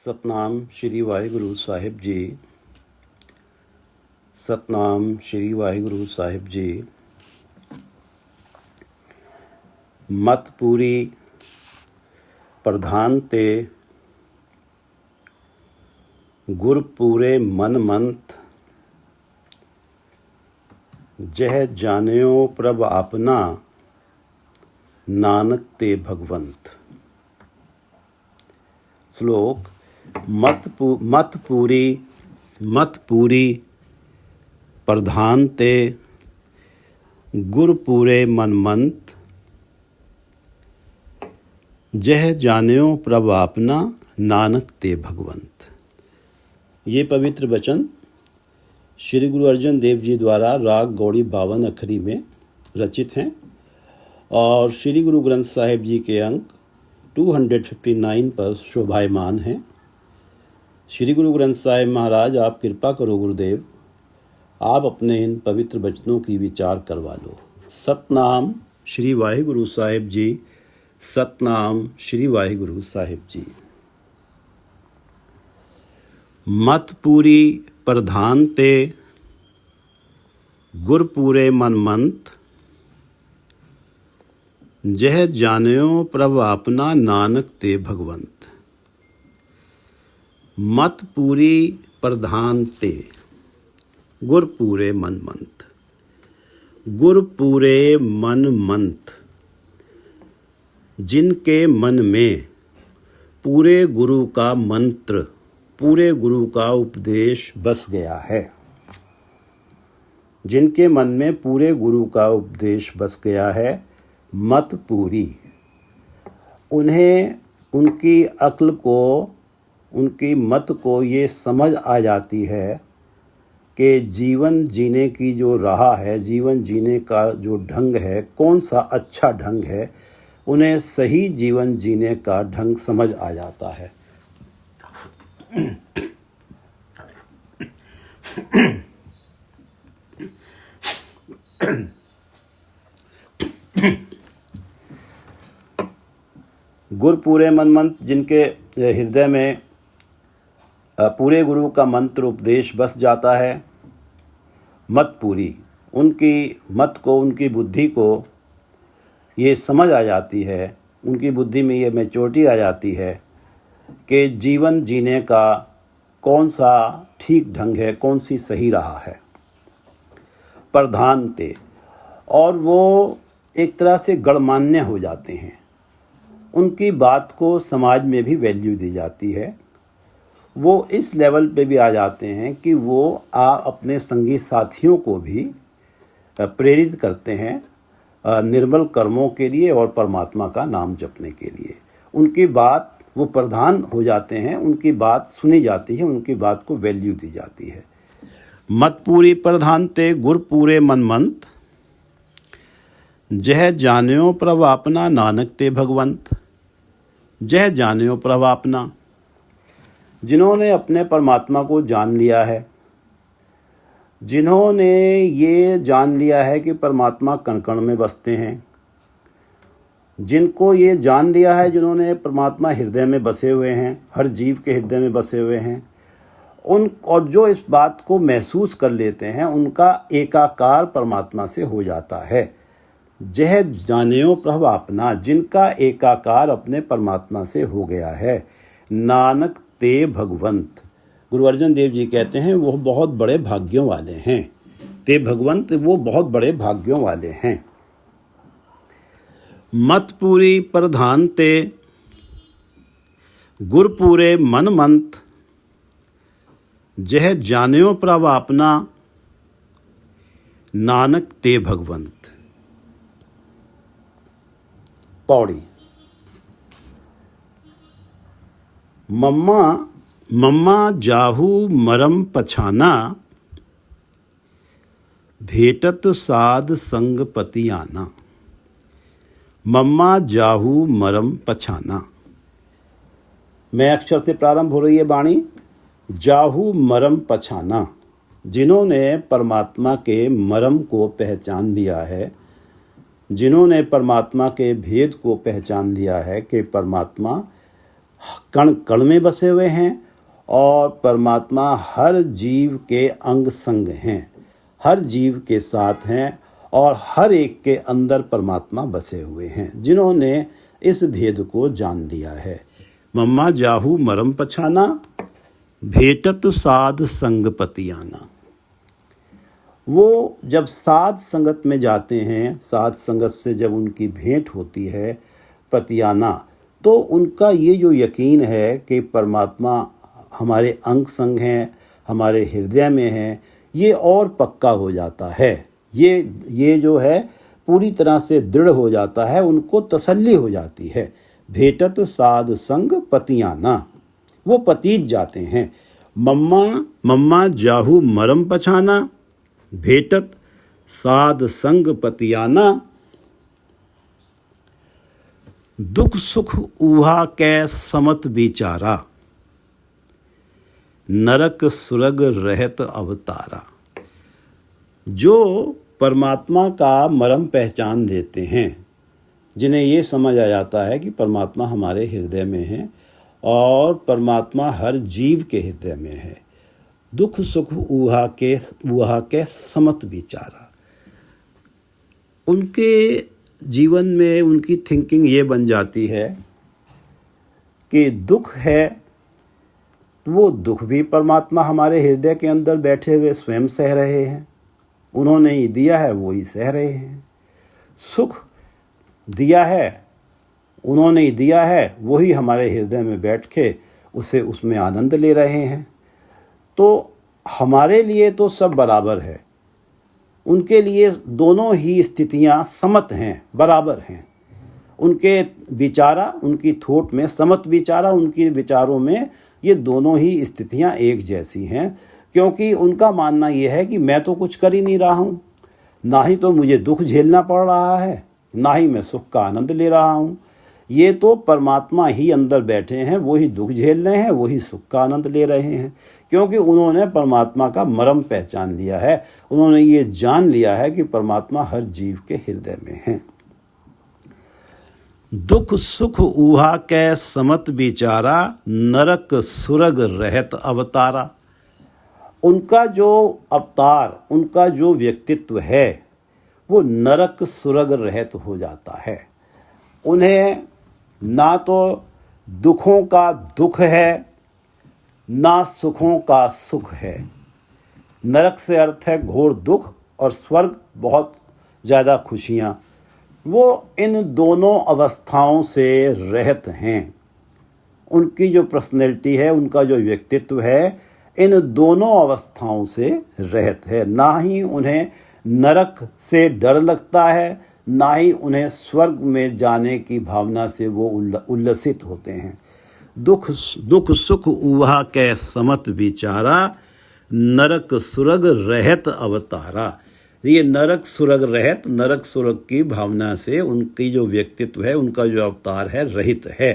ਸਤਨਾਮ ਸ਼੍ਰੀ ਵਾਹਿਗੁਰੂ ਸਾਹਿਬ ਜੀ। ਸਤਨਾਮ ਸ਼੍ਰੀ ਵਾਹਿਗੁਰੂ ਸਾਹਿਬ ਜੀ। ਮਤ ਪੂਰੀ ਪ੍ਰਧਾਨ ਤੇ ਗੁਰ ਪੂਰੇ ਮਨ ਮੰਤ, ਜਹ ਜਾਣਿਓ ਪ੍ਰਭ ਆਪਣਾ, ਨਾਨਕ ਤੇ ਭਗਵੰਤ। ਸ਼ਲੋਕ। ਮਤ ਪੂਰੀ ਪ੍ਰਧਾਨ ਤੇ ਗੁਰ ਪੂਰੇ ਮਨ ਮੰਤ, जह जान्यो प्रभ आपना, नानक ते भगवंत। ये पवित्र वचन श्री गुरु अर्जन देव जी द्वारा राग गौड़ी 52 अखरी में रचित हैं और श्री गुरु ग्रंथ साहिब जी के अंक 259 पर शोभायमान हैं। श्री गुरु ग्रंथ साहिब महाराज, आप कृपा करो गुरुदेव, आप अपने इन पवित्र वचनों की विचार करवा लो। सतनाम श्री वाहिगुरु साहिब जी। सतनाम श्री वाहिगुरु साहिब जी। मत पूरी प्रधान ते गुर पूरे मन मंत, जह जान्यो प्रभ आपना, नानक ते भगवंत। मत पूरी प्रधान ते गुर पूरे मन मंत। गुर पूरे मन मंत, जिनके मन में पूरे गुरु का मंत्र, पूरे गुरु का उपदेश बस गया है। जिनके मन में पूरे गुरु का उपदेश बस गया है, मत पूरी, उन्हें उनकी अक्ल को, उनकी मत को ये समझ आ जाती है कि जीवन जीने की जो राह है, जीवन जीने का जो ढंग है, कौन सा अच्छा ढंग है, उन्हें सही जीवन जीने का ढंग समझ आ जाता है। गुर पूरे मन मंत्र, जिनके हृदय में पूरे गुरु का मंत्र उपदेश बस जाता है। मत पूरी, उनकी मत को, उनकी बुद्धि को ये समझ आ जाती है, उनकी बुद्धि में ये मैच्योरिटी आ जाती है कि जीवन जीने का कौन सा ठीक ढंग है, कौन सी सही राह है। प्रधान ते, और वो एक तरह से गणमान्य हो जाते हैं। उनकी बात को समाज में भी वैल्यू दी जाती है। वो इस लेवल पे भी आ जाते हैं कि वो अपने संगी साथियों को भी प्रेरित करते हैं निर्मल कर्मों के लिए और परमात्मा का नाम जपने के लिए। उनकी बात, वो प्रधान हो जाते हैं, उनकी बात सुनी जाती है, उनकी बात को वैल्यू दी जाती है। मत पूरी प्रधान ते गुर पूरे मन मंत, जह जान्यो प्रभ आपना, नानक ते भगवंत। जह जान्यो प्रभ आपना, जिन्होंने अपने परमात्मा को जान लिया है, जिन्होंने ये जान लिया है कि परमात्मा कण कण में बसते हैं, जिनको ये जान लिया है, जिन्होंने परमात्मा हृदय में बसे हुए हैं, हर जीव के हृदय में बसे हुए हैं, और जो इस बात को महसूस कर लेते हैं, उनका एकाकार परमात्मा से हो जाता है। जह जान्यो प्रभ आपना, जिनका एकाकार अपने परमात्मा से हो गया है, नानक ते भगवंत। गुरु अर्जन देव जी कहते हैं वो बहुत बड़े भाग्यों वाले हैं। ते भगवंत, वो बहुत बड़े भाग्यों वाले हैं। मत पूरी प्रधान ते गुर पूरे मन मंत, जह जान्यो प्रभ आपना, नानक ते भगवंत। पौड़ी। मम्मा जाहू मरम पछाना, भेटत साध संग पति आना। मम्मा जाहू मरम पछाना। मैं अक्षर से प्रारंभ हो रही है वाणी। जाहू मरम पछाना, जिन्होंने परमात्मा के मरम को पहचान लिया है, जिन्होंने परमात्मा के भेद को पहचान लिया है कि परमात्मा कण कण में बसे हुए हैं और परमात्मा हर जीव के अंग संग हैं, हर जीव के साथ हैं और हर एक के अंदर परमात्मा बसे हुए हैं, जिन्होंने इस भेद को जान लिया है। मम्मा जाहू मरम पछाना, भेटत साध संग पतियाना। वो जब साध संगत में जाते हैं, साध संगत से जब उनकी भेंट होती है पतियाना, तो उनका ये जो यकीन है कि परमात्मा हमारे अंग संग हैं, हमारे हृदय में हैं, ये और पक्का हो जाता है। ये जो है पूरी तरह से दृढ़ हो जाता है, उनको तसल्ली हो जाती है। भेटत साध संग पतियाना, वो पतीत जाते हैं। मम्मा जाहू मरम पछाना, भेटत साध संग पतियाना। दुख सुख ऊहा कै समत बिचारा, नरक सुरग रहत अवतारा। जो परमात्मा का मरम पहचान लेते हैं, जिन्हें ये समझ आ जाता है कि परमात्मा हमारे हृदय में है और परमात्मा हर जीव के हृदय में है, दुख सुख ऊहा के समत विचारा। उनके जीवन में उनकी थिंकिंग ये बन जाती है कि दुख है, वो दुख भी परमात्मा हमारे हृदय के अंदर बैठे हुए स्वयं सह रहे हैं, उन्होंने ही दिया है वो ही सह रहे हैं। सुख दिया है, उन्होंने ही दिया है, वही हमारे हृदय में बैठ के उसमें आनंद ले रहे हैं। तो हमारे लिए तो सब बराबर है, उनके लिए दोनों ही स्थितियां समत हैं, बराबर हैं। उनके विचारा, उनकी थोट में समत विचारा, उनके विचारों में ये दोनों ही स्थितियां एक जैसी हैं, क्योंकि उनका मानना ये है कि मैं तो कुछ कर ही नहीं रहा हूँ, ना ही तो मुझे दुख झेलना पड़ रहा है, ना ही मैं सुख का आनंद ले रहा हूँ। ये तो परमात्मा ही अंदर बैठे हैं, वही दुख झेल रहे हैं, वही सुख का आनंद ले रहे हैं, क्योंकि उन्होंने परमात्मा का मरम पहचान लिया है। उन्होंने ये जान लिया है कि परमात्मा हर जीव के हृदय में है। दुख सुख ऊहा कै समत बिचारा, नरक सुरग रहत अवतारा। उनका जो अवतार, उनका जो व्यक्तित्व है, वो नरक सुरग रहत हो जाता है। उन्हें ना तो दुखों का दुख है, ना सुखों का सुख है। नरक से अर्थ है घोर दुख और स्वर्ग बहुत ज़्यादा खुशियाँ। वो इन दोनों अवस्थाओं से रहित हैं। उनकी जो पर्सनैलिटी है, उनका जो व्यक्तित्व है, इन दोनों अवस्थाओं से रहित है। ना ही उन्हें नरक से डर लगता है, ना ही उन्हें स्वर्ग में जाने की भावना से वो उल्लसित होते हैं। दुख सुख ऊहा कै समत विचारा, नरक सुरग रहत अवतारा। ये नरक सुरग रहत, नरक सुरग की भावना से उनकी जो व्यक्तित्व है, उनका जो अवतार है, रहित है।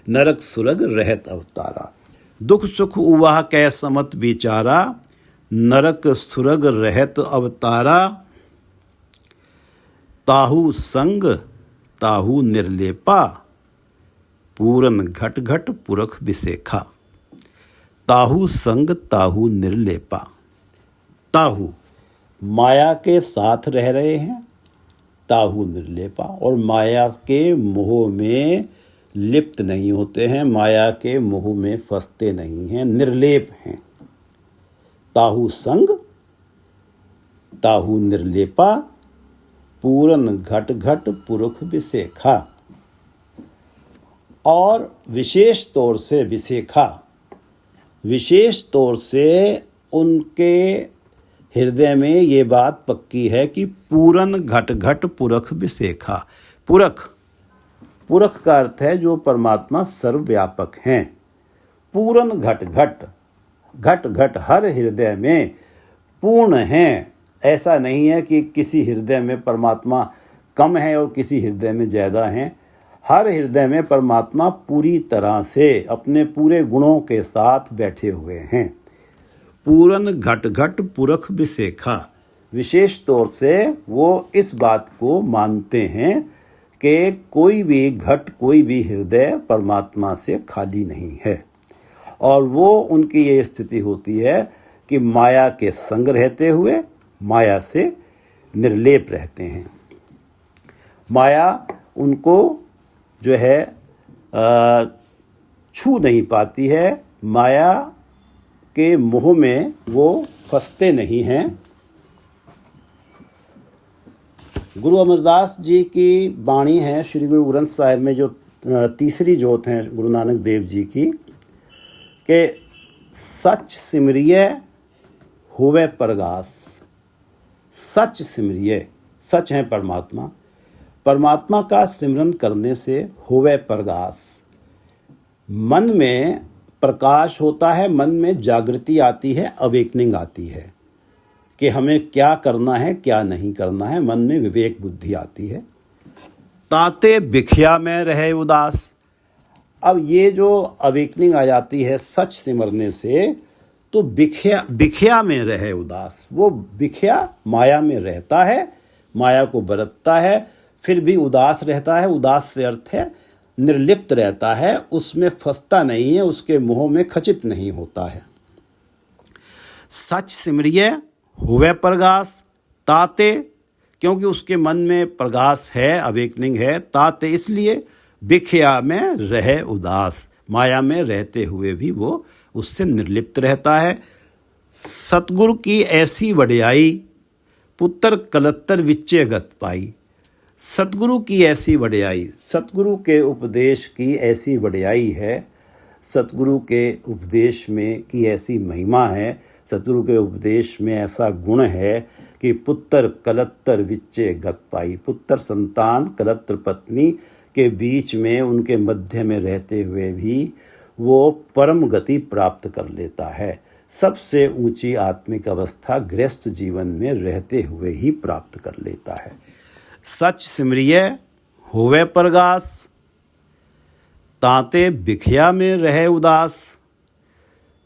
नरक सुरग रहत अवतारा। दुख सुख ऊहा कै समत विचारा, नरक सुरग रहत अवतारा। ताहू संग ताहू निर्लेपा, पूरन घट घट पुरख विसेखा। ताहू संग ताहू निर्लेपा। ताहू माया के साथ रह रहे हैं, ताहू निर्लेपा, और माया के मोह में लिप्त नहीं होते हैं, माया के मोह में फंसते नहीं हैं, निर्लेप हैं। ताहू संग ताहू निर्लेपा, पूरन घट घट पुरख विसेखा। और विशेष तौर से विसेखा, विशेष तौर से उनके हृदय में ये बात पक्की है कि पूरन घट घट पुरख विसेखा। पुरख, पुरख का अर्थ है जो परमात्मा सर्वव्यापक हैं। पूरन घट घट, घट घट हर हृदय में पूर्ण हैं। ऐसा नहीं है कि किसी हृदय में परमात्मा कम है और किसी हृदय में ज़्यादा हैं। हर हृदय में परमात्मा पूरी तरह से अपने पूरे गुणों के साथ बैठे हुए हैं। पूरन घट घट पुरख विसेखा। विशेष तौर से वो इस बात को मानते हैं कि कोई भी घट, कोई भी हृदय परमात्मा से खाली नहीं है। और वो उनकी ये स्थिति होती है कि माया के संग रहते हुए माया से निर्लेप रहते हैं। माया उनको जो है छू नहीं पाती है, माया के मोह में वो फंसते नहीं हैं। गुरु अमरदास जी की वाणी है श्री गुरु ग्रंथ साहिब में, जो तीसरी जोत है गुरु नानक देव जी की, कि सच सिमरिय होवे परगास। सच सिमरिय, सच है परमात्मा, परमात्मा का सिमरन करने से होवे परगास। मन में प्रकाश होता है, मन में जागृति आती है, अवेकनिंग आती है कि हमें क्या करना है क्या नहीं करना है, मन में विवेक बुद्धि आती है। ताते बिखिया में रहे उदास। अब ये जो अवेकनिंग आ जाती है सच सिमरने से, तो बिखिया में रहे उदास। वो बिखिया माया में रहता है, माया को बरतता है, फिर भी उदास रहता है। उदास से अर्थ है निर्लिप्त रहता है, उसमें फंसता नहीं है, उसके मोह में खचित नहीं होता है। सच सिमरिय हुए प्रगास ताते, क्योंकि उसके मन में प्रगास है, अवेकनिंग है। ताते इसलिए बिखिया में रहे उदास, माया में रहते हुए भी वो उससे निर्लिप्त रहता है। सतगुरु की ऐसी वड्याई पुत्र कलत्तर विच्चे गत पाई। सतगुरु की ऐसी वड्याई, सतगुरु के उपदेश की ऐसी वड्याई है, सतगुरु के उपदेश में की ऐसी महिमा है, सतगुरु के उपदेश में ऐसा गुण है कि पुत्र कलत्तर विच्चे गत पाई। पुत्र संतान कलत्र पत्नी के बीच में, उनके मध्य में रहते हुए भी वो परम गति प्राप्त कर लेता है। सबसे ऊंची आत्मिक अवस्था गृहस्थ जीवन में रहते हुए ही प्राप्त कर लेता है। सच सिमरिय होवे परगास ताते बिखिया में रहे उदास।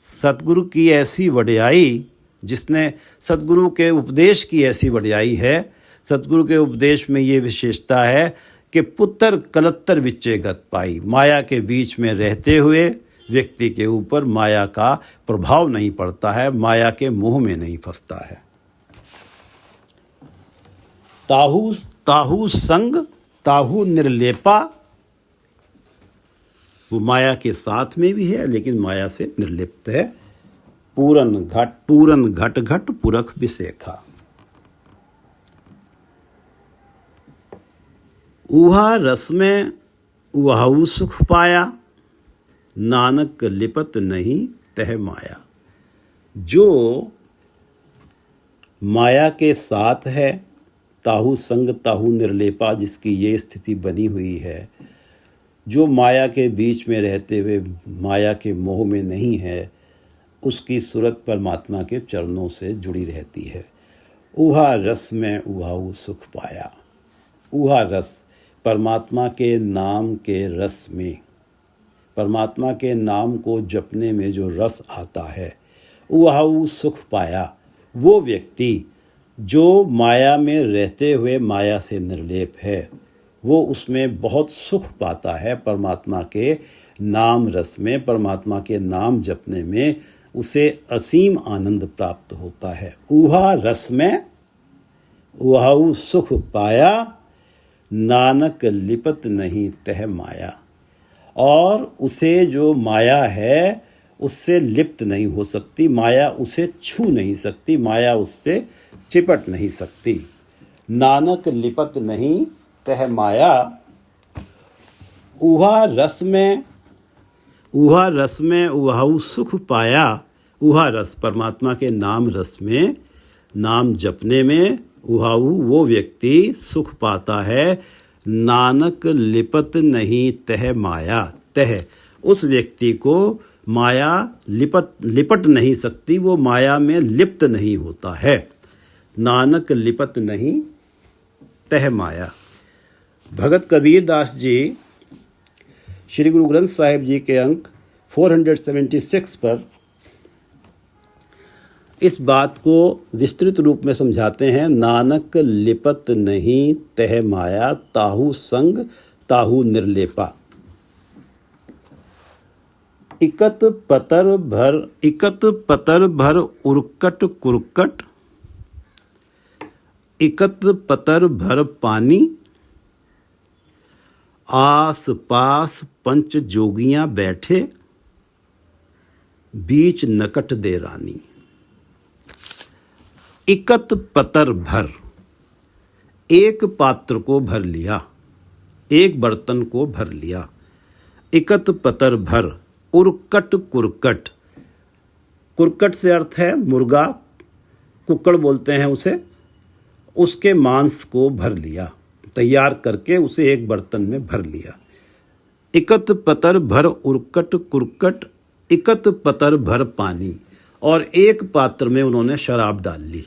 सतगुरु की ऐसी वड्याई, जिसने सतगुरु के उपदेश की ऐसी वड्याई है, सतगुरु के उपदेश में ये विशेषता है कि पुत्र कलत्तर विच्चे गत पाई। माया के बीच में रहते हुए व्यक्ति के ऊपर माया का प्रभाव नहीं पड़ता है, माया के मोह में नहीं फंसता है। ताहू ताहू संग ताहू निर्लेपा, वो माया के साथ में भी है लेकिन माया से निर्लिप्त है। पूरन घट घट पुरख विसेखा। उहा रस में उहाऊ सुख पाया, नानक लिपत नहीं तह माया। जो माया के साथ है, ताहू संग ताहू निर्लेपा, जिसकी ये स्थिति बनी हुई है, जो माया के बीच में रहते हुए माया के मोह में नहीं है, उसकी सूरत परमात्मा के चरणों से जुड़ी रहती है। उहा रस में उहाऊ सुख पाया। उहा रस, परमात्मा के नाम के रस में, परमात्मा के नाम को जपने में जो रस आता है, उहाऊ सुख पाया। वो व्यक्ति जो माया में रहते हुए माया से निर्लेप है, वो उसमें बहुत सुख पाता है। परमात्मा के नाम रस में, परमात्मा के नाम जपने में उसे असीम आनंद प्राप्त होता है। उहा रस में उहाऊ सुख पाया, नानक लिपत नहीं तह माया। और उसे जो माया है उससे लिप्त नहीं हो सकती, माया उसे छू नहीं सकती, माया उससे चिपट नहीं सकती। नानक लिपत नहीं तह माया। उहा रस में उहाऊ सुख पाया। उहा रस, परमात्मा के नाम रस में, नाम जपने में उहाऊ वो व्यक्ति सुख पाता है। नानक लिपत नहीं तह माया। तह, उस व्यक्ति को माया लिपट नहीं सकती, वो माया में लिप्त नहीं होता है। नानक लिपत नहीं तह माया। भगत कबीर दास जी श्री गुरु ग्रंथ साहिब जी के अंक 476 पर इस बात को विस्तृत रूप में समझाते हैं। नानक लिपत नहीं तह माया, ताहू संग ताहू निर्लेपा। इकत पतर भर उरकट कुरकट, इकत पतर भर पानी, आस पास पंच जोगियां बैठे, बीच नकट दे रानी। इकत पतर भर, एक पात्र को भर लिया, एक बर्तन को भर लिया। इकत पतर भर, उरकट कुरकट, कुरकट से अर्थ है मुर्गा, कुक्कड़ बोलते हैं उसे, उसके मांस को भर लिया, तैयार करके उसे एक बर्तन में भर लिया। इकत पतर भर उरकट कुरकट, इकत पतर भर पानी, और एक पात्र में उन्होंने शराब डाल ली।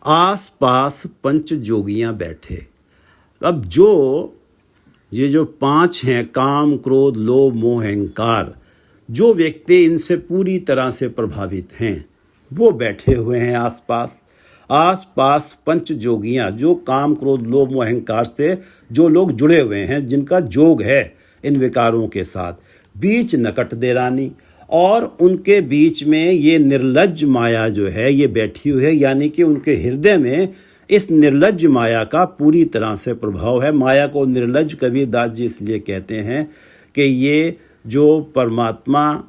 आस पास पंच जोगियां बैठे। अब ये जो पांच हैं, काम क्रोध लोभ मोह अहंकार, जो व्यक्ति इनसे पूरी तरह से प्रभावित हैं वो बैठे हुए हैं आसपास। आसपास पंच जोगियां, जो काम क्रोध लोभ मोह अहंकार से जो लोग जुड़े हुए हैं, जिनका जोग है इन विकारों के साथ। बीच नकट दे रानी, और उनके बीच में ये निर्लज्ज माया जो है ये बैठी हुई है, यानी कि उनके हृदय में इस निर्लज्ज माया का पूरी तरह से प्रभाव है। माया को निर्लज्ज कबीरदास जी इसलिए कहते हैं कि ये जो परमात्मा,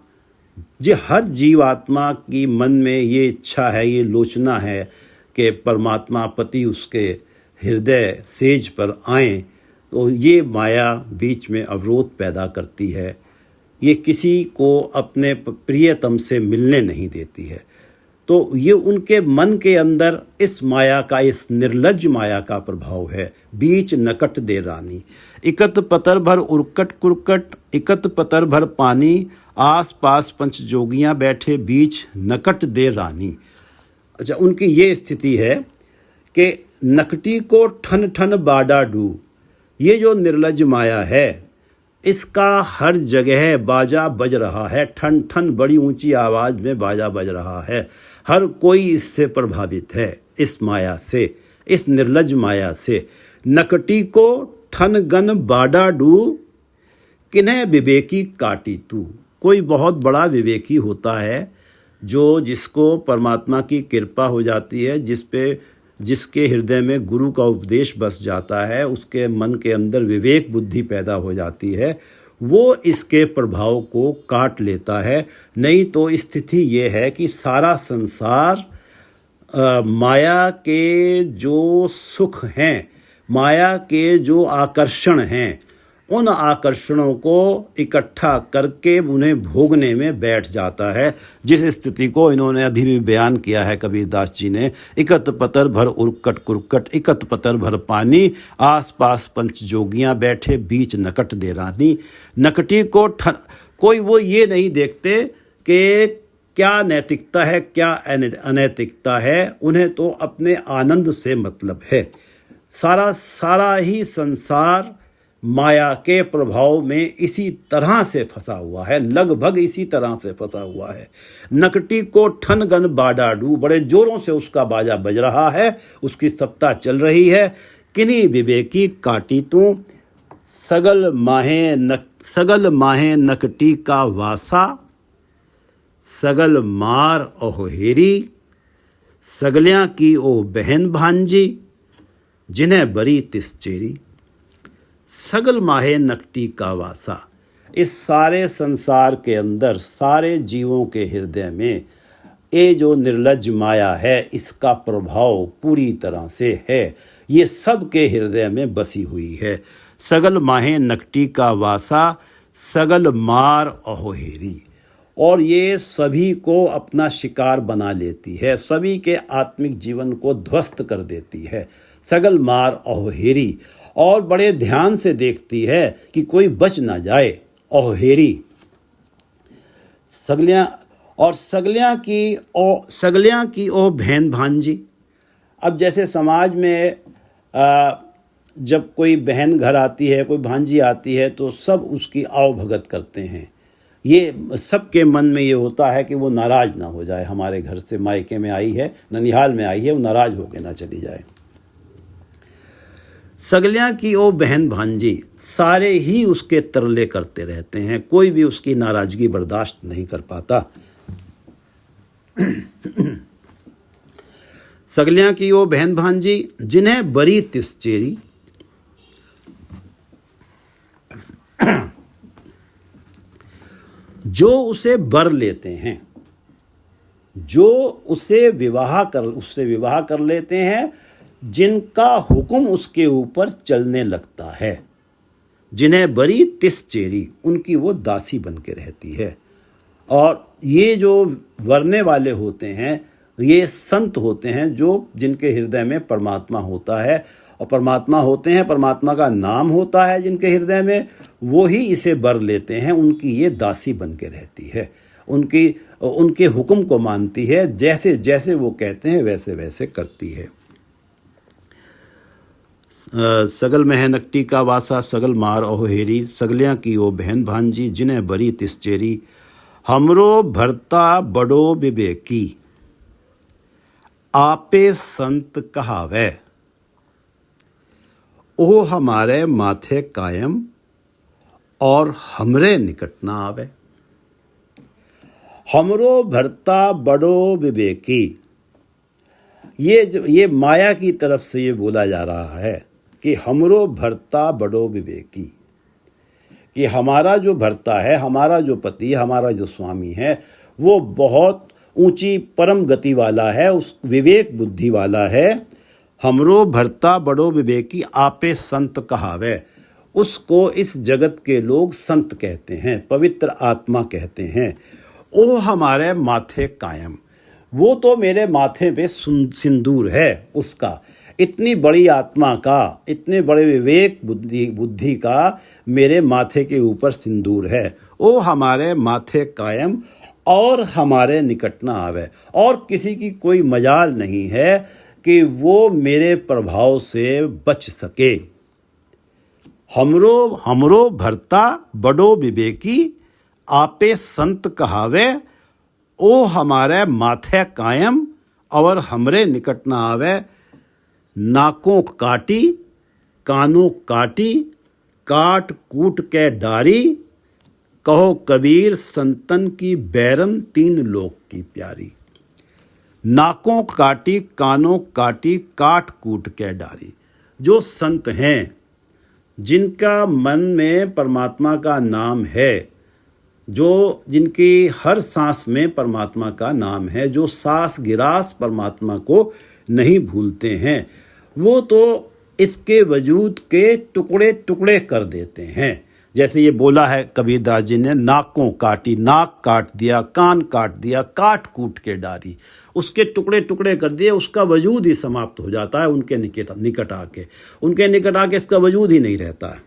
जो हर जीवात्मा की मन में ये इच्छा है, ये लोचना है कि परमात्मा पति उसके हृदय सेज पर आए, तो ये माया बीच में अवरोध पैदा करती है। ये किसी को अपने प्रियतम से मिलने नहीं देती है। तो ये उनके मन के अंदर इस माया का, इस निर्लज्ज माया का प्रभाव है। बीच नकट दे रानी, इकत पतर भर उरकट कुरकट, इकत पतर भर पानी, आस पास पंच जोगियां बैठे, बीच नकट दे रानी। अच्छा, उनकी ये स्थिति है कि नकटी को ठन ठन बाड़ा डू, ये जो निर्लज्ज माया है इसका हर जगह बाजा बज रहा है, ठन ठन बड़ी ऊंची आवाज में बाजा बज रहा है। हर कोई इससे प्रभावित है, इस माया से, इस निर्लज्ज माया से। नकटी को ठन गन बाड़ा डू, किन्हें विवेकी काटी तू। कोई बहुत बड़ा विवेकी होता है जिसको परमात्मा की कृपा हो जाती है, जिसके हृदय में गुरु का उपदेश बस जाता है, उसके मन के अंदर विवेक बुद्धि पैदा हो जाती है, वो इसके प्रभाव को काट लेता है। नहीं तो स्थिति ये है कि सारा संसार माया के जो सुख हैं, माया के जो आकर्षण हैं, उन आकर्षणों को इकट्ठा करके उन्हें भोगने में बैठ जाता है। जिस स्थिति को इन्होंने अभी भी बयान किया है कबीरदास जी ने, इकत पतर भर उरकट कुरकट, इकत पतर भर पानी, आस पास पंच जोगियां बैठे, बीच नकट दे रानी। नकटी को कोई वो ये नहीं देखते कि क्या नैतिकता है, क्या अनैतिकता है, उन्हें तो अपने आनंद से मतलब है। सारा ही संसार माया के प्रभाव में इसी तरह से फंसा हुआ है, लगभग इसी तरह से फंसा हुआ है। नकटी को ठन गन बाडाडू, बड़े जोरों से उसका बाजा बज रहा है, उसकी सत्ता चल रही है। किन्हीं विवेकी काटी तू, सगल माहे नकटी का वासा, सगल मार ओहेरी, सगलियां की ओ बहन भांजी, जिन्हें बरी तिस चेरी। सगल माहे नकटी का वासा, इस सारे संसार के अंदर, सारे जीवों के हृदय में ये जो निर्लज्ज माया है, इसका प्रभाव पूरी तरह से है। ये सब के हृदय में बसी हुई है। सगल माहे नकटी का वासा, सगल मार अहोहेरी, और ये सभी को अपना शिकार बना लेती है, सभी के आत्मिक जीवन को ध्वस्त कर देती है। सगल मार अहोहेरी, और बड़े ध्यान से देखती है कि कोई बच ना जाए। अहोहेरी, सगलियां की ओ बहन भांजी। अब जैसे समाज में जब कोई बहन घर आती है, कोई भांजी आती है, तो सब उसकी आओ भगत करते हैं, ये सबके मन में ये होता है कि वो नाराज़ ना हो जाए, हमारे घर से मायके में आई है, ननिहाल में आई है, वो नाराज़ होकर ना चली जाए। सगलियाँ की ओ बहन भांजी, सारे ही उसके तरले करते रहते हैं, कोई भी उसकी नाराज़गी बर्दाश्त नहीं कर पाता। सगलियाँ की ओ बहन भांजी, जिन्हें बरी तिस चेरी, जो उसे बर लेते हैं, जो उससे विवाह कर लेते हैं, जिनका हुक्म उसके ऊपर चलने लगता है। जिन्हें बरी तिस चेरी, उनकी वो दासी बन के रहती है। और ये जो वरने वाले होते हैं, ये संत होते हैं जिनके हृदय में परमात्मा होता है, और परमात्मा होते हैं, परमात्मा का नाम होता है जिनके हृदय में, वो ही इसे बर लेते हैं। उनकी ये दासी बन के रहती है, उनके हुक्म को मानती है, जैसे जैसे वो कहते हैं वैसे वैसे करती है। सगल मह नकटी का वासा, सगल मार ओहेरी, सगलियाँ की ओ बहन भांजी, जिन्हें बरी तिस चेरी, हमरो भरता बड़ो विवेकी, आपे संत कहावे, ओ हमारे माथे कायम और हमरे निकट ना आवे। हमरो भरता बड़ो विवेकी, ये माया की तरफ से ये बोला जा रहा है कि हमरो भरता बड़ो विवेकी, कि हमारा जो भरता है, हमारा जो पति, हमारा जो स्वामी है, वो बहुत ऊंची परम गति वाला है, उस विवेक बुद्धि वाला है। हमरो भरता बड़ो विवेकी, आपे संत कहावे, उसको इस जगत के लोग संत कहते हैं, पवित्र आत्मा कहते हैं। ओ हमारे माथे कायम, वो तो मेरे माथे पे सिंदूर है उसका, इतनी बड़ी आत्मा का, इतने बड़े विवेक बुद्धि का मेरे माथे के ऊपर सिंदूर है। ओ हमारे माथे कायम और हमारे निकट ना आवे, और किसी की कोई मजाल नहीं है कि वो मेरे प्रभाव से बच सके। हमरो भरता बड़ो विवेकी, आपे संत कहावे, ओ हमारे माथे कायम और हमरे निकट ना आवे। नाकों काटी, कानों काटी, काट कूट के डारी, कहो कबीर संतन की बैरन, तीन लोक की प्यारी। नाकों काटी, कानों काटी, काट कूट के डारी। जो संत हैं, जिनका मन में परमात्मा का नाम है, जिनकी हर सांस में परमात्मा का नाम है, जो सांस गिरास परमात्मा को नहीं भूलते हैं, वो तो इसके वजूद के टुकड़े टुकड़े कर देते हैं। जैसे ये बोला है कबीरदास जी ने, नाकों काटी, नाक काट दिया, कान काट दिया, काट कूट के डारी, उसके टुकड़े टुकड़े कर दिए, उसका वजूद ही समाप्त हो जाता है उनके निकट आके इसका वजूद ही नहीं रहता है।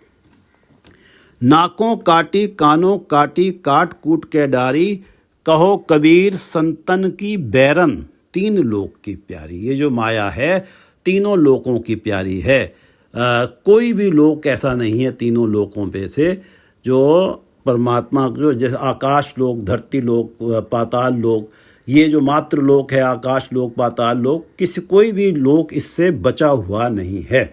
नाकों काटी, कानों काटी, काट कूट के डारी, कहो कबीर संतन की बैरन, तीन लोक की प्यारी। ये जो माया है, तीनों लोकों की प्यारी है। कोई भी लोक ऐसा नहीं है तीनों लोकों पे से जो परमात्मा, जो जैसे आकाश लोक, धरती लोक, पाताल लोक, ये जो मात्र लोक है, आकाश लोक, पाताल लोक, कोई भी लोक इससे बचा हुआ नहीं है,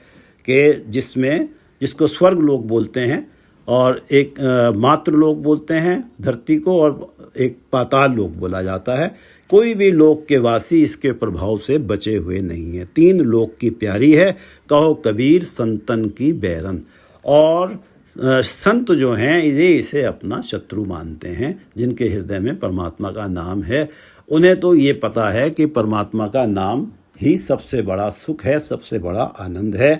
कि जिसको स्वर्ग लोक बोलते हैं, और एक मात्र लोक बोलते हैं धरती को, और एक पाताल लोक बोला जाता है। कोई भी लोक के वासी इसके प्रभाव से बचे हुए नहीं है। तीन लोक की प्यारी है, कहो कबीर संतन की बैरन। और संत जो हैं, इसे अपना शत्रु मानते हैं। जिनके हृदय में परमात्मा का नाम है, उन्हें तो ये पता है कि परमात्मा का नाम ही सबसे बड़ा सुख है, सबसे बड़ा आनंद है।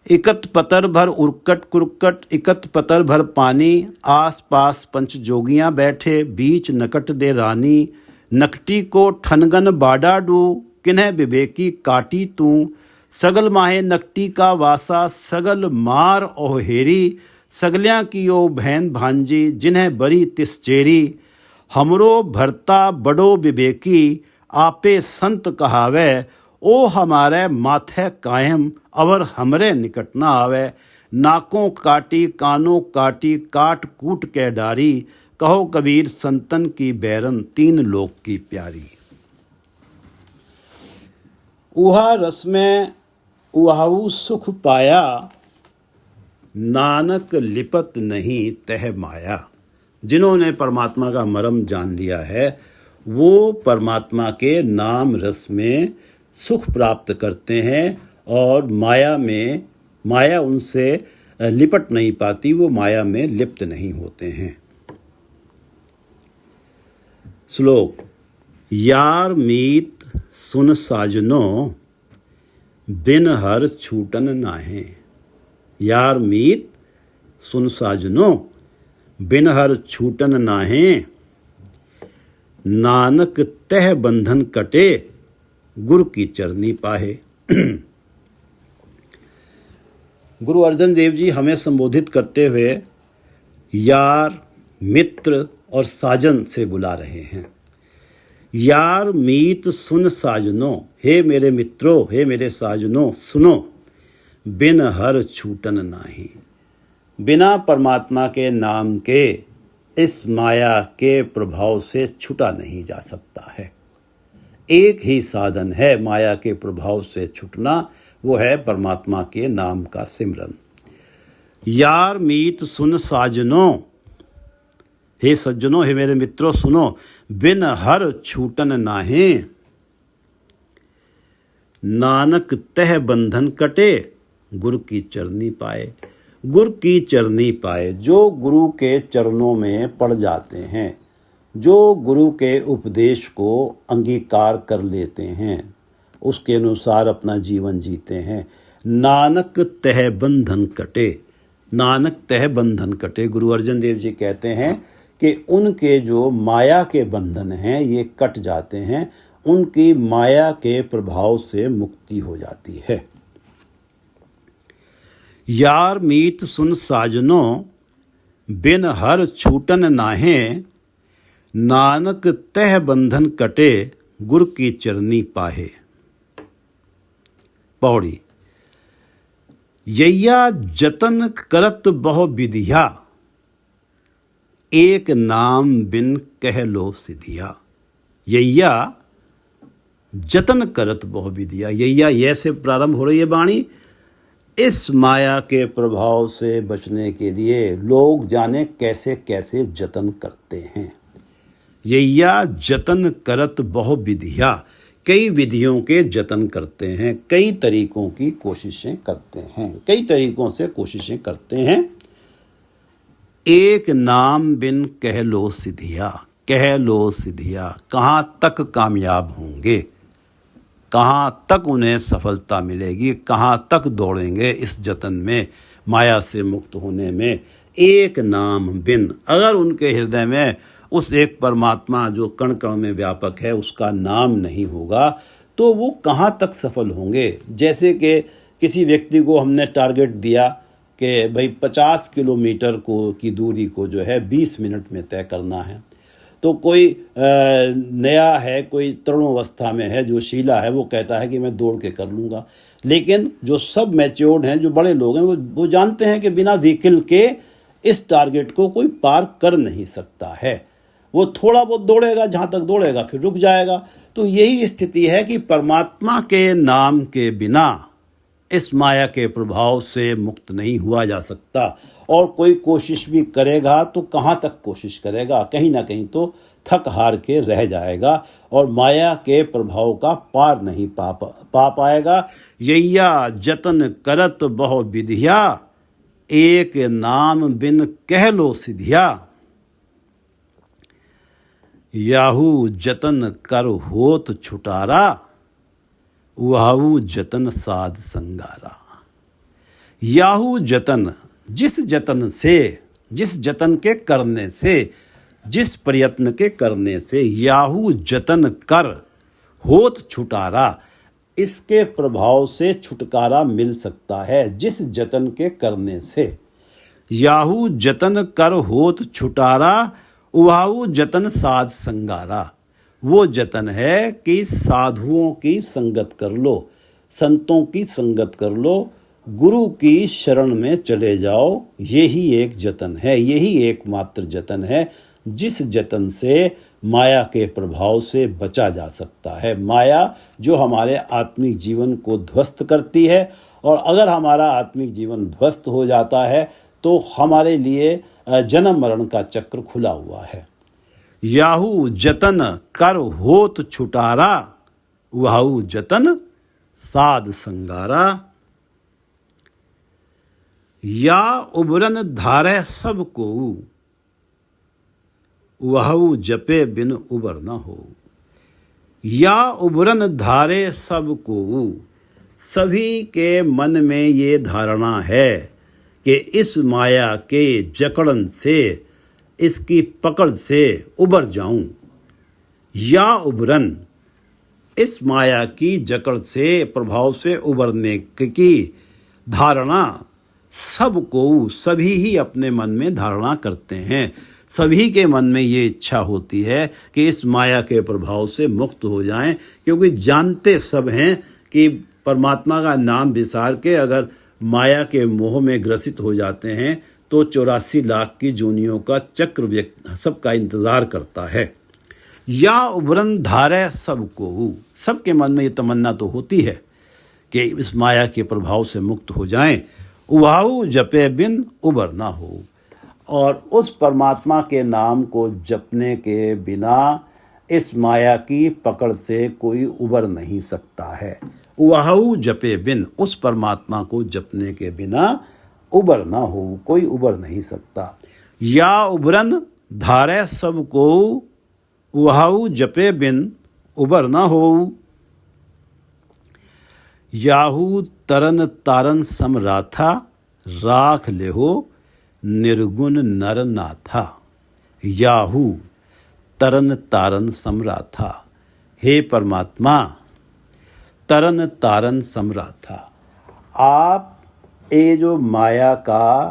इकत पतर भर उर्कट कुरकट, इकत पतर भर पानी, आस पास पंच जोगियाँ बैठे, बीच नकट दे रानी। नकटी को ठनगन बाडा डू, किन्ह विवेकी काटी तू। सगल माहे नकटी का वासा, सगल मार ओहेरी। सगलियाँ की ओ बहन भांजी, जिन्हें बरी तिस चेरी। हमरो भरता बड़ो विवेकी, आपे संत कहावे, ओ हमारे माथे कायम और हमरे निकट ना आवे। नाकों काटी कानों काटी काट कूट के डारी, कहो कबीर संतन की बैरन तीन लोक की प्यारी। उहा रस में उहाऊ सुख पाया, नानक लिपत नहीं तह माया। जिन्होंने परमात्मा का मर्म जान लिया है वो परमात्मा के नाम रस में सुख प्राप्त करते हैं और माया उनसे लिपट नहीं पाती, वो माया में लिप्त नहीं होते हैं। श्लोक। यार मीत सुन साजनों, बिन हर छूटन नाहे। यार मीत सुन साजनों, बिन हर छूटन नाहे। नानक तह बंधन कटे, गुरु की चरनी पाहे। गुरु अर्जन देव जी हमें संबोधित करते हुए यार, मित्र और साजन से बुला रहे हैं। यार मीत सुन साजनों, हे मेरे मित्रों, हे मेरे साजनों, सुनो। बिन हर छूटन नाही, बिना परमात्मा के नाम के इस माया के प्रभाव से छूटा नहीं जा सकता है। एक ही साधन है माया के प्रभाव से छूटना, वो है परमात्मा के नाम का सिमरन। यार मीत सुन साजनों, हे सज्जनों, हे मेरे मित्रों, सुनो। बिन हर छूटन नाहे, नानक तह बंधन कटे, गुरु की चरनी पाए। गुरु की चरनी पाए, जो गुरु के चरणों में पड़ जाते हैं, जो गुरु के उपदेश को अंगीकार कर लेते हैं, उसके अनुसार अपना जीवन जीते हैं। नानक तह बंधन कटे, नानक तह बंधन कटे। गुरु अर्जन देव जी कहते हैं कि उनके जो माया के बंधन हैं ये कट जाते हैं, उनकी माया के प्रभाव से मुक्ति हो जाती है। यार मीत सुन साजनों, बिन हर छूटन नाहे। नानक तह बंधन कटे, गुरु की चरनी पाहे। पौड़ी। यैया जतन करत बहु विधिया, एक नाम बिन कह लो सिधिया। यैया जतन करत बहु विधिया। यैया ये से प्रारंभ हो रही है वाणी। इस माया के प्रभाव से बचने के लिए लोग जाने कैसे कैसे जतन करते हैं। यैया जतन करत बहु विधिया, कई विधियों के जतन करते हैं, कई तरीकों की कोशिशें करते हैं, कई तरीकों से कोशिशें करते हैं। एक नाम बिन कह लो सिधिया, कह लो सिधिया। कहाँ तक कामयाब होंगे, कहाँ तक उन्हें सफलता मिलेगी, कहाँ तक दौड़ेंगे इस जतन में, माया से मुक्त होने में। एक नाम बिन, अगर उनके हृदय में उस एक परमात्मा जो कण कण में व्यापक है उसका नाम नहीं होगा तो वो कहाँ तक सफल होंगे। जैसे कि किसी व्यक्ति को हमने टारगेट दिया कि भाई 50 किलोमीटर की दूरी को जो है 20 मिनट में तय करना है, तो कोई नया है, कोई तरुणावस्था में है, जो शीला है, वो कहता है कि मैं दौड़ के कर लूँगा। लेकिन जो सब मैच्योर्ड हैं, जो बड़े लोग हैं, वो जानते हैं कि बिना व्हीकल के इस टारगेट को कोई पार कर नहीं सकता है। वो थोड़ा बहुत दौड़ेगा, जहाँ तक दौड़ेगा, फिर रुक जाएगा। तो यही स्थिति है कि परमात्मा के नाम के बिना इस माया के प्रभाव से मुक्त नहीं हुआ जा सकता। और कोई कोशिश भी करेगा तो कहाँ तक कोशिश करेगा, कहीं ना कहीं तो थक हार के रह जाएगा और माया के प्रभाव का पार नहीं पा पाएगा। यैया जतन करत बहु विधिया, एक नाम बिन कह लो सिधिया। याहू जतन कर होत छुटारा, वाहू जतन साध संगारा। याहू जतन, जिस जतन से, जिस जतन के करने से, जिस प्रयत्न के करने से, याहू जतन कर होत छुटारा, इसके प्रभाव से छुटकारा मिल सकता है। जिस जतन के करने से, याहू जतन कर होत छुटारा, उहाऊ जतन साध संगारा। वो जतन है कि साधुओं की संगत कर लो, संतों की संगत कर लो, गुरु की शरण में चले जाओ। यही एक जतन है, यही एकमात्र जतन है जिस जतन से माया के प्रभाव से बचा जा सकता है। माया जो हमारे आत्मिक जीवन को ध्वस्त करती है, और अगर हमारा आत्मिक जीवन ध्वस्त हो जाता है तो हमारे लिए जन्म मरण का चक्र खुला हुआ है। याहू जतन कर होत छुटारा, वाहू जतन साध संगारा। या उबरन धारे सब को, वहु जपे बिन उबर न हो। या उबरन धारे सब को, सभी के मन में ये धारणा है कि इस माया के जकड़न से, इसकी पकड़ से उबर जाऊं। या उबरन, इस माया की जकड़ से, प्रभाव से उबरने की धारणा सबको, सभी ही अपने मन में धारणा करते हैं। सभी के मन में ये इच्छा होती है कि इस माया के प्रभाव से मुक्त हो जाएं, क्योंकि जानते सब हैं कि परमात्मा का नाम विसार के अगर माया के मोह में ग्रसित हो जाते हैं तो 84 लाख की जोनियों का चक्र सबका इंतज़ार करता है। या उबरन धारे सबको, सबके मन में ये तमन्ना तो होती है कि इस माया के प्रभाव से मुक्त हो जाएं। उहाऊ जपे बिन उबर ना हो, और उस परमात्मा के नाम को जपने के बिना इस माया की पकड़ से कोई उबर नहीं सकता है। उहाऊ जपे बिन, उस परमात्मा को जपने के बिना उबर ना हो, कोई उबर नहीं सकता। या उबरन धारे सब को, उहाऊ जपे बिन उबर ना हो। याहू तरन तारन समराथा, राख लेहो निर्गुण नर नाथा। याहू तरन तारन समराथा, हे परमात्मा तरन तारन समराथा, आप ये जो माया का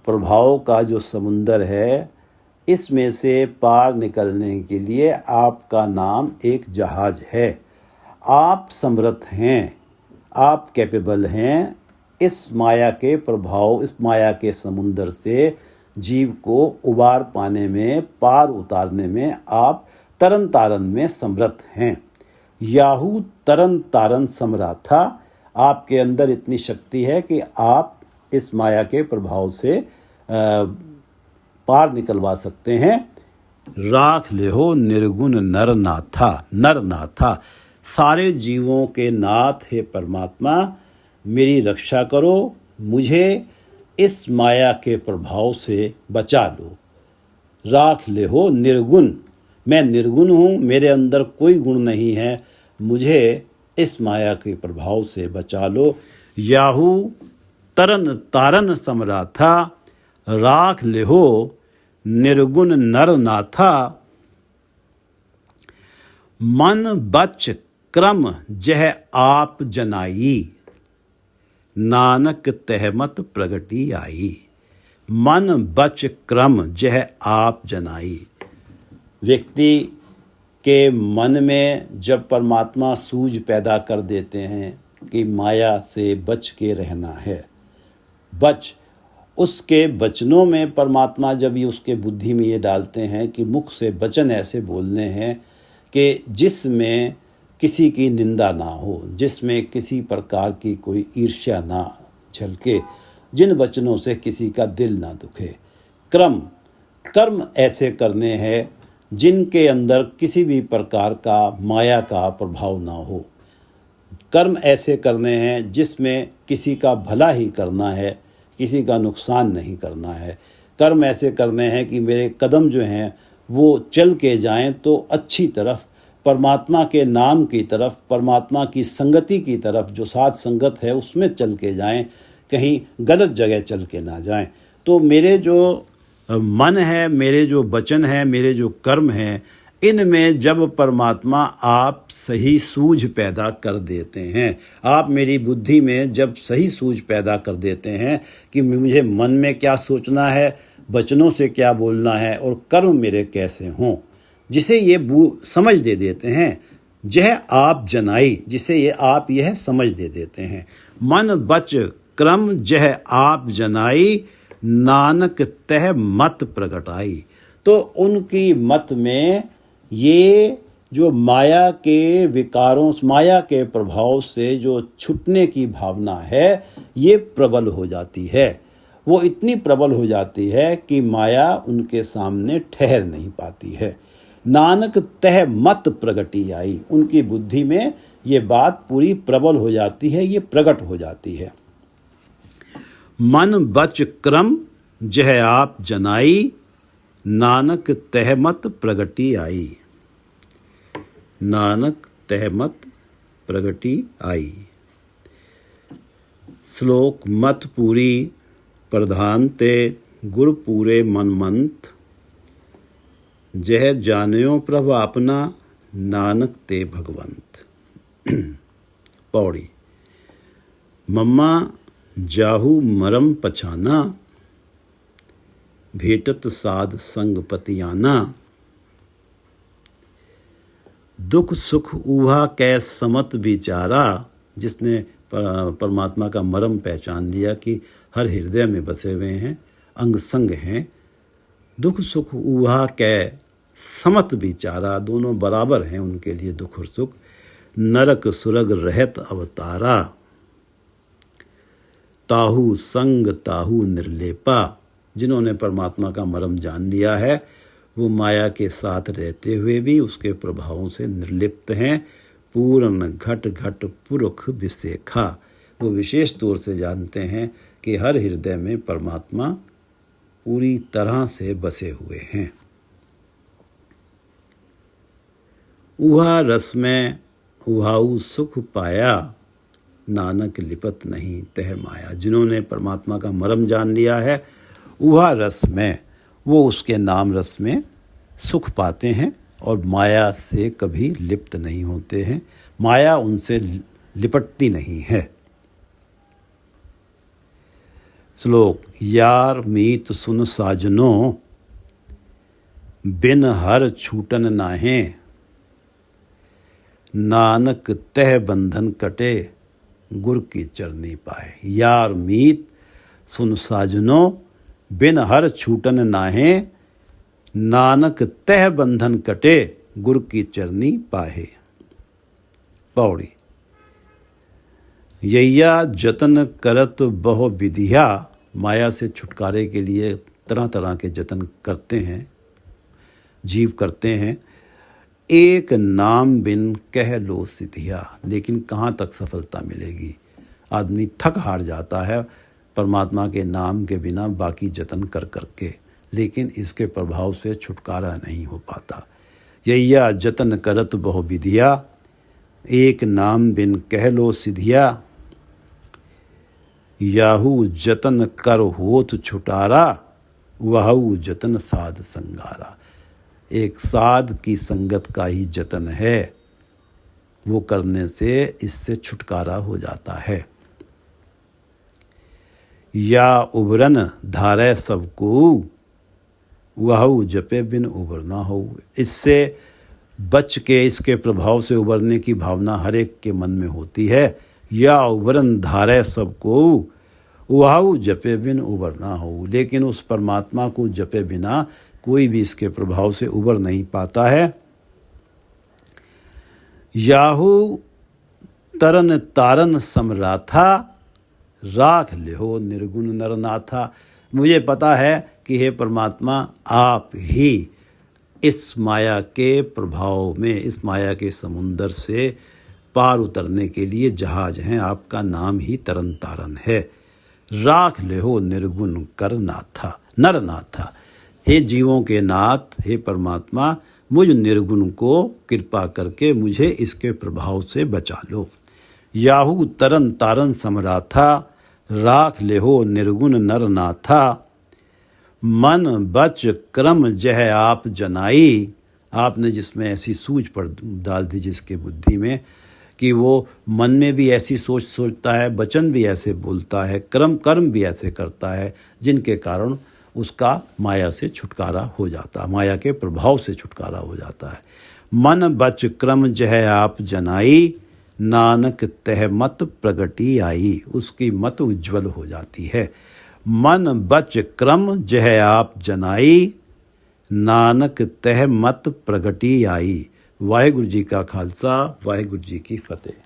प्रभाव का जो समुंदर है, इसमें से पार निकलने के लिए आपका नाम एक जहाज है। आप समर्थ हैं, आप कैपेबल हैं इस माया के प्रभाव, इस माया के समुंदर से जीव को उबार पाने में, पार उतारने में आप तरन तारन में समर्थ हैं। याहू तरन तारन समराथा, आपके अंदर इतनी शक्ति है कि आप इस माया के प्रभाव से पार निकलवा सकते हैं। राख लेहो निर्गुण नर नाथा, नर नाथा, सारे जीवों के नाथ हे परमात्मा, मेरी रक्षा करो, मुझे इस माया के प्रभाव से बचा लो। राख ले हो निर्गुण, मैं निर्गुण हूँ, मेरे अंदर कोई गुण नहीं है, मुझे इस माया के प्रभाव से बचा लो। याहू तरन तारन समराथा, राख ले हो निर्गुण नर नाथा। मन बच क्रम जह आप जनाई, नानक तहमत प्रगटी आई। मन बच क्रम जह आप जनाई, व्यक्ति के मन में जब परमात्मा सूझ पैदा कर देते हैं कि माया से बच के रहना है, बच, उसके वचनों में परमात्मा जब ये उसके बुद्धि में ये डालते हैं कि मुख से वचन ऐसे बोलने हैं कि जिसमें किसी की निंदा ना हो, जिसमें किसी प्रकार की कोई ईर्ष्या ना झलके, जिन वचनों से किसी का दिल ना दुखे। कर्म ऐसे करने हैं जिनके अंदर किसी भी प्रकार का माया का प्रभाव ना हो। कर्म ऐसे करने हैं जिसमें किसी का भला ही करना है, किसी का नुकसान नहीं करना है। कर्म ऐसे करने हैं कि मेरे कदम जो हैं वो चल के जाएं तो अच्छी तरफ, परमात्मा के नाम की तरफ, परमात्मा की संगति की तरफ, जो साथ संगत है उसमें चल के जाएं, कहीं गलत जगह चल के ना जाएं। तो मेरे जो मन है, मेरे जो वचन है, मेरे जो कर्म हैं, इनमें जब परमात्मा आप सही सूझ पैदा कर देते हैं, आप मेरी बुद्धि में जब सही सूझ पैदा कर देते हैं कि मुझे मन में क्या सोचना है, वचनों से क्या बोलना है और कर्म मेरे कैसे हों, जिसे ये समझ दे देते हैं, जह आप जनाई, जिसे ये आप यह समझ दे देते हैं। मन बच क्रम जह आप जनाई, नानक तह मत प्रगटाई। तो उनकी मत में ये जो माया के विकारों, माया के प्रभाव से जो छूटने की भावना है, ये प्रबल हो जाती है। वो इतनी प्रबल हो जाती है कि माया उनके सामने ठहर नहीं पाती है। नानक तह मत प्रगटी आई, उनकी बुद्धि में ये बात पूरी प्रबल हो जाती है, ये प्रकट हो जाती है। मन बच क्रम जह आप जनाई, नानक तह मत प्रगटी आई। नानक तह मत प्रगटी आई। श्लोक मत पूरी प्रधान ते गुर पूरे मन मंत, जह जान्यो प्रभ अपना, नानक ते भगवंत। पौड़ी। मम्मा जाहू मरम पछाना, भेटत साध संग पतियाना, दुख सुख ऊहा कै समत विचारा। जिसने परमात्मा का मरम पहचान लिया कि हर हृदय में बसे हुए हैं, अंग संग हैं, दुख सुख ऊहा कै समत विचारा, दोनों बराबर हैं उनके लिए दुख और सुख। नरक सुरग रहत अवतारा, ताहू संग ताहू निर्लेपा। जिन्होंने परमात्मा का मरम जान लिया है, वो माया के साथ रहते हुए भी उसके प्रभावों से निर्लिप्त हैं। पूर्ण घट घट पुरुख विशेखा, वो विशेष तौर से जानते हैं कि हर हृदय में परमात्मा पूरी तरह से बसे हुए हैं। उहा रस में उहाऊ सुख पाया, नानक लिपत नहीं तह माया। जिन्होंने परमात्मा का मरम जान लिया है, उहा रस में, वो उसके नाम रस में सुख पाते हैं और माया से कभी लिप्त नहीं होते हैं। माया उनसे लिपटती नहीं है। श्लोक। यार मीत सुन साजनो, बिन हर छूटन नाहे, नानक तह बंधन कटे, गुर की चरनी पाए। यार मीत सुन साजनो, बिन हर छूटन नाहे, नानक तह बंधन कटे, गुर की चरनी पाहे। पौड़ी। यैया जतन करत बहु विधिया, माया से छुटकारे के लिए तरह तरह के जतन करते हैं, जीव करते हैं। एक नाम बिन कह लो सिधिया, लेकिन कहाँ तक सफलता मिलेगी। आदमी थक हार जाता है परमात्मा के नाम के बिना बाकी जतन कर करके, लेकिन इसके प्रभाव से छुटकारा नहीं हो पाता। यैया जतन करत बहु विधिया, एक नाम बिन कह लो सिधिया, याहू जतन कर होत छुटारा, वहू जतन साध संगारा। एक साध की संगत का ही जतन है, वो करने से इससे छुटकारा हो जाता है। या उबरन धारे सबको, वहू जपे बिन उबर ना हो। इससे बच के इसके प्रभाव से उबरने की भावना हर एक के मन में होती है। या उबरन धारे सबको, वहू जपे बिन उबर ना हो। लेकिन उस परमात्मा को जपे बिना कोई भी इसके प्रभाव से उबर नहीं पाता है। याहू तरन तारन समराथा, राख लेहो निर्गुण नरनाथा। मुझे पता है कि हे परमात्मा, आप ही इस माया के प्रभाव में, इस माया के समुंदर से पार उतरने के लिए जहाज हैं। आपका नाम ही तरन तारन है। राख लेहो निर्गुण कर नाथा नरनाथा। हे जीवों के नाथ, हे परमात्मा, मुझ निर्गुण को कृपा करके मुझे इसके प्रभाव से बचा लो। याहू तरन तारन समराथा, राख लेहो निर्गुण नरनाथा। मन बच क्रम जह आप जनाई। आपने जिसमें ऐसी सूझ पर डाल दी जिसके बुद्धि में कि वो मन में भी ऐसी सोचता है, वचन भी ऐसे बोलता है, कर्म भी ऐसे करता है, जिनके कारण उसका माया से छुटकारा हो जाता है, माया के प्रभाव से छुटकारा हो जाता है। मन बच क्रम जह आप जनाई, नानक तह मत प्रगटी आई, उसकी मत उज्ज्वल हो जाती है। मन बच क्रम जह आप जनाई, नानक तह मत प्रगटी आई। वाहिगुरु जी का खालसा, वाहिगुरु जी की फतेह।